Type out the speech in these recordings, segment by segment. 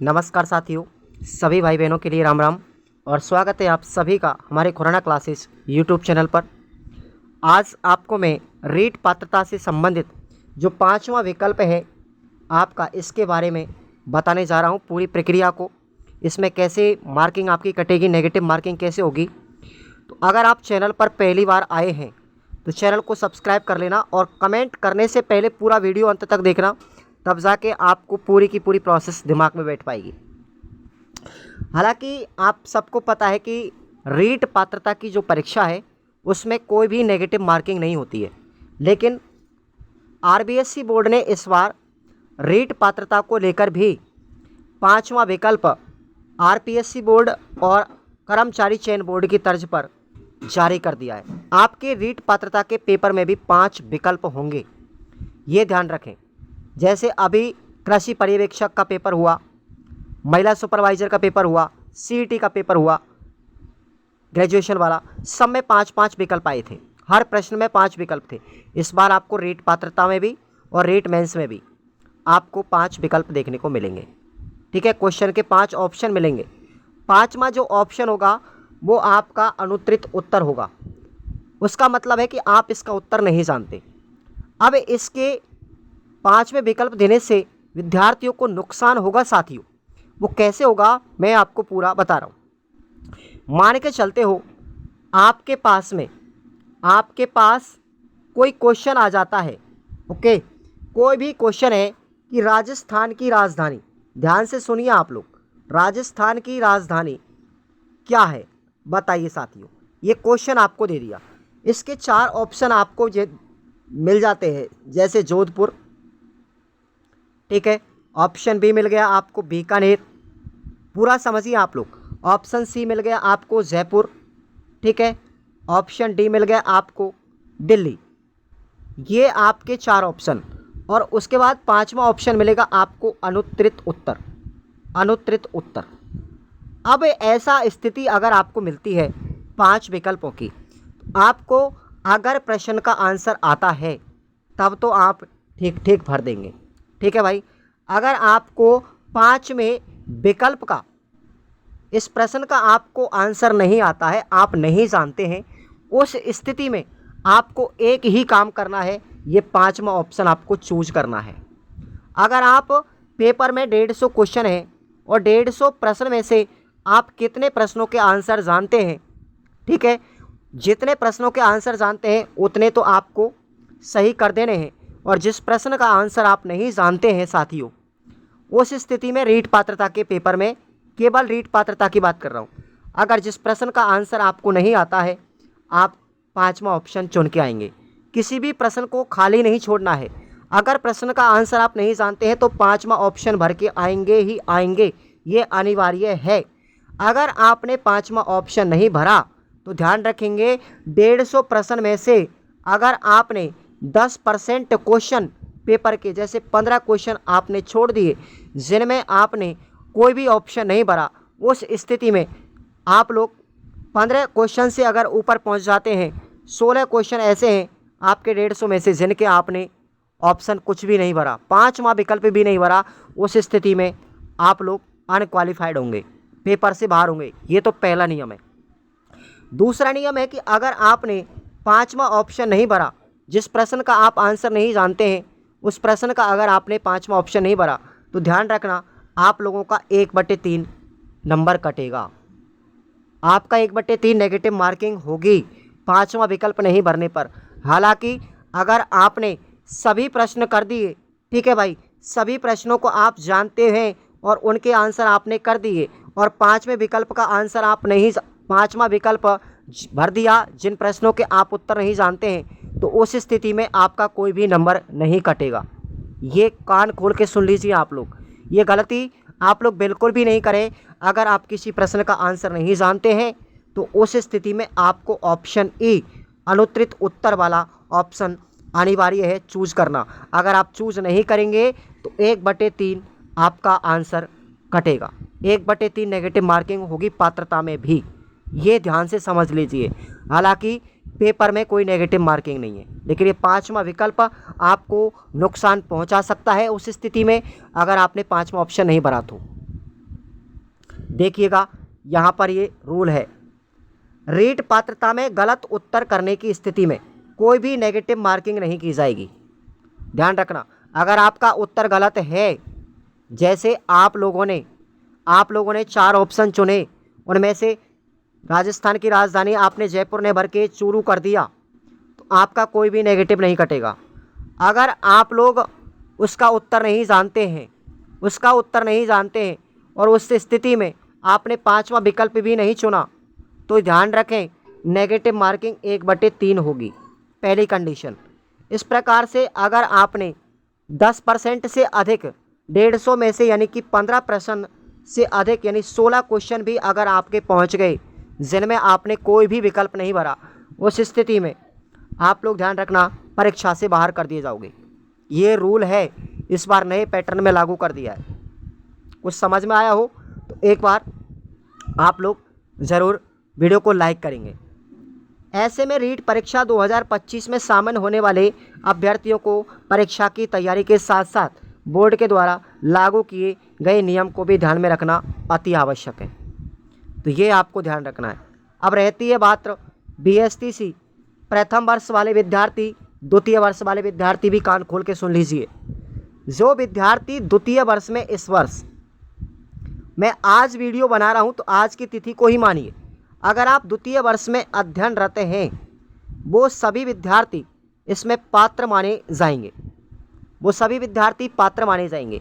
नमस्कार साथियों, सभी भाई बहनों के लिए राम राम और स्वागत है आप सभी का हमारे खुराना क्लासेस यूट्यूब चैनल पर। आज आपको मैं रीट पात्रता से संबंधित जो 5वां विकल्प है आपका, इसके बारे में बताने जा रहा हूँ पूरी प्रक्रिया को। इसमें कैसे मार्किंग आपकी कटेगी, नेगेटिव मार्किंग कैसे होगी। तो अगर आप चैनल पर पहली बार आए हैं तो चैनल को सब्सक्राइब कर लेना और कमेंट करने से पहले पूरा वीडियो अंत तक देखना, तब जाके आपको पूरी की पूरी प्रोसेस दिमाग में बैठ पाएगी। हालांकि आप सबको पता है कि रीट पात्रता की जो परीक्षा है उसमें कोई भी नेगेटिव मार्किंग नहीं होती है, लेकिन आरबीएसई बोर्ड ने इस बार रीट पात्रता को लेकर भी 5वां विकल्प आरपीएससी बोर्ड और कर्मचारी चयन बोर्ड की तर्ज पर जारी कर दिया है। आपके रीट पात्रता के पेपर में भी 5 विकल्प होंगे, ये ध्यान रखें। जैसे अभी कृषि पर्यवेक्षक का पेपर हुआ, महिला सुपरवाइजर का पेपर हुआ, सीईटी का पेपर हुआ ग्रेजुएशन वाला, सब में 5-5 विकल्प आए थे। हर प्रश्न में 5 विकल्प थे। इस बार आपको रीट पात्रता में भी और रीट मेंस में भी आपको 5 विकल्प देखने को मिलेंगे। ठीक है, क्वेश्चन के 5 ऑप्शन मिलेंगे। 5वां जो ऑप्शन होगा वो आपका अनुत्तरित उत्तर होगा। उसका मतलब है कि आप इसका उत्तर नहीं जानते। अब इसके 5वें विकल्प देने से विद्यार्थियों को नुकसान होगा साथियों। वो कैसे होगा मैं आपको पूरा बता रहा हूँ। मान के चलते हो आपके पास कोई क्वेश्चन आ जाता है। ओके, कोई भी क्वेश्चन है कि राजस्थान की राजधानी, ध्यान से सुनिए आप लोग, राजस्थान की राजधानी क्या है बताइए साथियों। ये क्वेश्चन आपको दे दिया। इसके 4 ऑप्शन आपको मिल जाते हैं, जैसे जोधपुर, ठीक है, ऑप्शन बी मिल गया आपको बीकानेर, पूरा समझिए आप लोग। ऑप्शन सी मिल गया आपको जयपुर, ठीक है, ऑप्शन डी मिल गया आपको दिल्ली। ये आपके 4 ऑप्शन, और उसके बाद 5वां ऑप्शन मिलेगा आपको अनुत्तरित उत्तर। अनुत्तरित उत्तर। अब ऐसा स्थिति अगर आपको मिलती है 5 विकल्पों की, आपको अगर प्रश्न का आंसर आता है तब तो आप ठीक भर देंगे। ठीक है भाई, अगर आपको 5 में विकल्प का, इस प्रश्न का आपको आंसर नहीं आता है, आप नहीं जानते हैं, उस स्थिति में आपको एक ही काम करना है, ये 5वां ऑप्शन आपको चूज करना है। अगर आप पेपर में 150 क्वेश्चन है और 150 प्रश्न में से आप कितने प्रश्नों के आंसर जानते हैं, ठीक है, जितने प्रश्नों के आंसर जानते हैं उतने तो आपको सही कर देने हैं, और जिस प्रश्न का आंसर आप नहीं जानते हैं साथियों, उस स्थिति में रीट पात्रता के पेपर में, केवल रीट पात्रता की बात कर रहा हूँ, अगर जिस प्रश्न का आंसर आपको नहीं आता है आप 5वां ऑप्शन चुन के आएंगे। किसी भी प्रश्न को खाली नहीं छोड़ना है। अगर प्रश्न का आंसर आप नहीं जानते हैं तो 5वां ऑप्शन भर के आएंगे ही आएंगे, ये अनिवार्य है। अगर आपने 5वां ऑप्शन नहीं भरा तो ध्यान रखेंगे 150 प्रश्न में से अगर आपने 10% क्वेश्चन पेपर के, जैसे 15 क्वेश्चन आपने छोड़ दिए जिनमें आपने कोई भी ऑप्शन नहीं भरा, उस स्थिति में आप लोग 15 क्वेश्चन से अगर ऊपर पहुंच जाते हैं, 16 क्वेश्चन ऐसे हैं आपके 150 में से जिनके आपने ऑप्शन कुछ भी नहीं भरा, 5वां विकल्प भी नहीं भरा, उस स्थिति में आप लोग अनक्वालिफाइड होंगे, पेपर से बाहर होंगे। ये तो पहला नियम है। दूसरा नियम है कि अगर आपने 5वां ऑप्शन नहीं भरा, जिस प्रश्न का आप आंसर नहीं जानते हैं, उस प्रश्न का अगर आपने 5वां ऑप्शन नहीं भरा तो ध्यान रखना आप लोगों का 1/3 नंबर कटेगा। आपका 1/3 नेगेटिव मार्किंग होगी 5वां विकल्प नहीं भरने पर। हालांकि अगर आपने सभी प्रश्न कर दिए, ठीक है भाई, सभी प्रश्नों को आप जानते हैं और उनके आंसर आपने कर दिए, और 5वें विकल्प का आंसर आप नहीं, 5वां विकल्प भर दिया जिन प्रश्नों के आप उत्तर नहीं जानते हैं, तो उस स्थिति में आपका कोई भी नंबर नहीं कटेगा। ये कान खोल के सुन लीजिए आप लोग, ये गलती आप लोग बिल्कुल भी नहीं करें। अगर आप किसी प्रश्न का आंसर नहीं जानते हैं तो उस स्थिति में आपको ऑप्शन ई, अनुत्तरित उत्तर वाला ऑप्शन अनिवार्य है चूज करना। अगर आप चूज नहीं करेंगे तो 1/3 आपका आंसर कटेगा, 1/3 नेगेटिव मार्किंग होगी पात्रता में भी। ये ध्यान से समझ लीजिए। हालांकि पेपर में कोई नेगेटिव मार्किंग नहीं है, लेकिन ये 5वां विकल्प आपको नुकसान पहुंचा सकता है उस स्थिति में अगर आपने 5वां ऑप्शन नहीं भरा तो। देखिएगा यहाँ पर ये रूल है, रीट पात्रता में गलत उत्तर करने की स्थिति में कोई भी नेगेटिव मार्किंग नहीं की जाएगी। ध्यान रखना, अगर आपका उत्तर गलत है, जैसे आप लोगों ने 4 ऑप्शन चुने, उनमें से राजस्थान की राजधानी आपने जयपुर ने भर के चूरू कर दिया, तो आपका कोई भी नेगेटिव नहीं कटेगा। अगर आप लोग उसका उत्तर नहीं जानते हैं और उस स्थिति में आपने 5वां विकल्प भी नहीं चुना, तो ध्यान रखें नेगेटिव मार्किंग 1/3 होगी, पहली कंडीशन। इस प्रकार से अगर आपने 10% से अधिक 150 में से यानी कि 15 प्रश्न से अधिक यानी 16 क्वेश्चन भी अगर आपके पहुंच गए जिनमें आपने कोई भी विकल्प नहीं भरा, उस स्थिति में आप लोग ध्यान रखना परीक्षा से बाहर कर दिए जाओगे। ये रूल है, इस बार नए पैटर्न में लागू कर दिया है। कुछ समझ में आया हो तो एक बार आप लोग ज़रूर वीडियो को लाइक करेंगे। ऐसे में रीट परीक्षा 2025 में शामिल होने वाले अभ्यर्थियों को परीक्षा की तैयारी के साथ साथ बोर्ड के द्वारा लागू किए गए नियम को भी ध्यान में रखना अति आवश्यक है। तो ये आपको ध्यान रखना है। अब रहती है बात BSTC प्रथम वर्ष वाले विद्यार्थी, द्वितीय वर्ष वाले विद्यार्थी भी कान खोल के सुन लीजिए। जो विद्यार्थी द्वितीय वर्ष में इस वर्ष, मैं आज वीडियो बना रहा हूं तो आज की तिथि को ही मानिए, अगर आप द्वितीय वर्ष में अध्ययनरत हैं, वो सभी विद्यार्थी इसमें पात्र माने जाएंगे।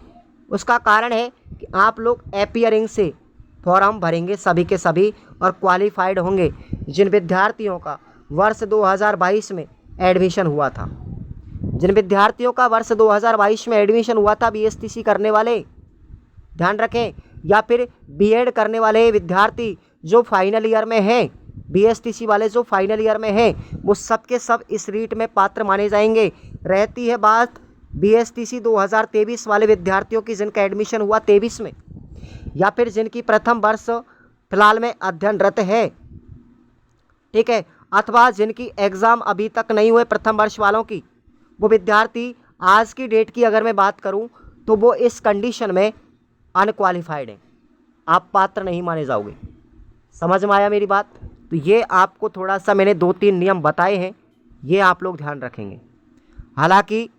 उसका कारण है कि आप लोग अपीयरिंग से फॉर्म भरेंगे सभी के सभी और क्वालिफाइड होंगे जिन विद्यार्थियों का वर्ष 2022 में एडमिशन हुआ था। BSTC करने वाले ध्यान रखें, या फिर B.Ed करने वाले विद्यार्थी जो फाइनल ईयर में हैं, BSTC वाले जो फाइनल ईयर में हैं, वो सब के सब इस रीट में पात्र माने जाएंगे। रहती है बात BSTC 2023 वाले विद्यार्थियों की जिनका एडमिशन हुआ 23 में, या फिर जिनकी प्रथम वर्ष फिलहाल में अध्ययनरत है, ठीक है, अथवा जिनकी एग्ज़ाम अभी तक नहीं हुए प्रथम वर्ष वालों की, वो विद्यार्थी आज की डेट की अगर मैं बात करूं तो वो इस कंडीशन में अनक्वालिफाइड हैं, आप पात्र नहीं माने जाओगे। समझ में आया मेरी बात? तो ये आपको थोड़ा सा मैंने 2-3 नियम बताए हैं, ये आप लोग ध्यान रखेंगे। हालांकि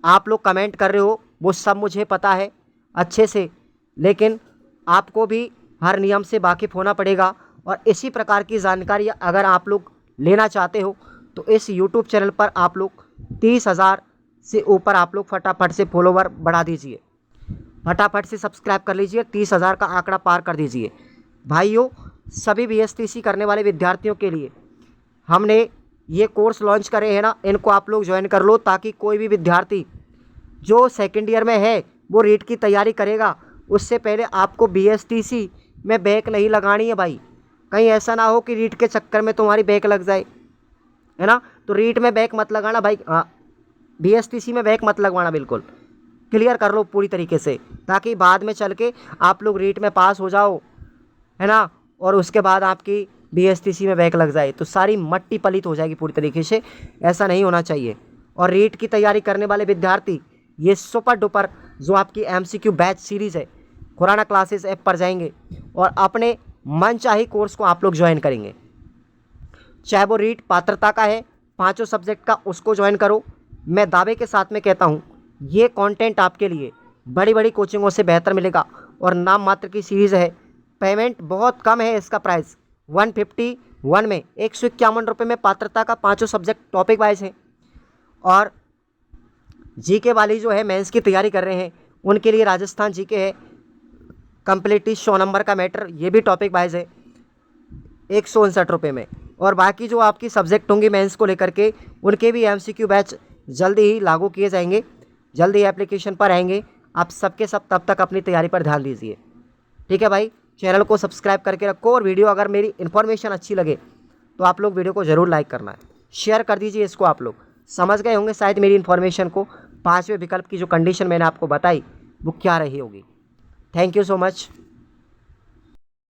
आप लोग कमेंट कर रहे हो वो सब मुझे पता है अच्छे से, लेकिन आपको भी हर नियम से वाकिफ़ होना पड़ेगा। और इसी प्रकार की जानकारी अगर आप लोग लेना चाहते हो तो इस YouTube चैनल पर आप लोग 30,000 से ऊपर आप लोग फटाफट से फॉलोवर बढ़ा दीजिए, फटाफट से सब्सक्राइब कर लीजिए, 30,000 का आंकड़ा पार कर दीजिए। भाइयों, सभी BSTC करने वाले विद्यार्थियों के लिए हमने ये कोर्स लॉन्च करे हैं ना, इनको आप लोग ज्वाइन कर लो, ताकि कोई भी विद्यार्थी जो सेकेंड ईयर में है वो रीट की तैयारी करेगा, उससे पहले आपको BSTC में बैक नहीं लगानी है भाई। कहीं ऐसा ना हो कि रीट के चक्कर में तुम्हारी बैक लग जाए, है ना। तो रीट में बैक मत लगाना भाई, BSTC में बैक मत लगवाना, बिल्कुल क्लियर कर लो पूरी तरीके से, ताकि बाद में चल के आप लोग रीट में पास हो जाओ, है ना, और उसके बाद आपकी BSTC में बैक लग जाए तो सारी मट्टी पलित हो जाएगी पूरी तरीके से। ऐसा नहीं होना चाहिए। और रीट की तैयारी करने वाले विद्यार्थी ये सुपर डुपर जो आपकी MCQ बैच सीरीज़ है, खुराना क्लासेस ऐप पर जाएंगे और अपने मनचाही कोर्स को आप लोग ज्वाइन करेंगे। चाहे वो रीट पात्रता का है, 5 सब्जेक्ट का, उसको ज्वाइन करो। मैं दावे के साथ में कहता हूँ ये कंटेंट आपके लिए बड़ी बड़ी कोचिंगों से बेहतर मिलेगा और नाम मात्र की सीरीज़ है। पेमेंट बहुत कम है, इसका प्राइस 151 में 151 रुपये में पात्रता का 5 सब्जेक्ट टॉपिक वाइज है। और जीके वाली जो है मेंस की तैयारी कर रहे हैं उनके लिए राजस्थान जीके है, कंप्लीटली 100 नंबर का मैटर, ये भी टॉपिक वाइज है 159 रुपये में। और बाकी जो आपकी सब्जेक्ट होंगी मेंस को लेकर के, उनके भी MCQ बैच जल्दी ही लागू किए जाएंगे, जल्दी एप्लीकेशन पर आएंगे। आप सबके सब तब तक अपनी तैयारी पर ध्यान दीजिए, ठीक है भाई। चैनल को सब्सक्राइब करके रखो और वीडियो अगर मेरी इन्फॉर्मेशन अच्छी लगे तो आप लोग वीडियो को ज़रूर लाइक करना है, शेयर कर दीजिए इसको। आप लोग समझ गए होंगे शायद मेरी इन्फॉर्मेशन को, 5वें विकल्प की जो कंडीशन मैंने आपको बताई वो क्या रही होगी। Thank you so much.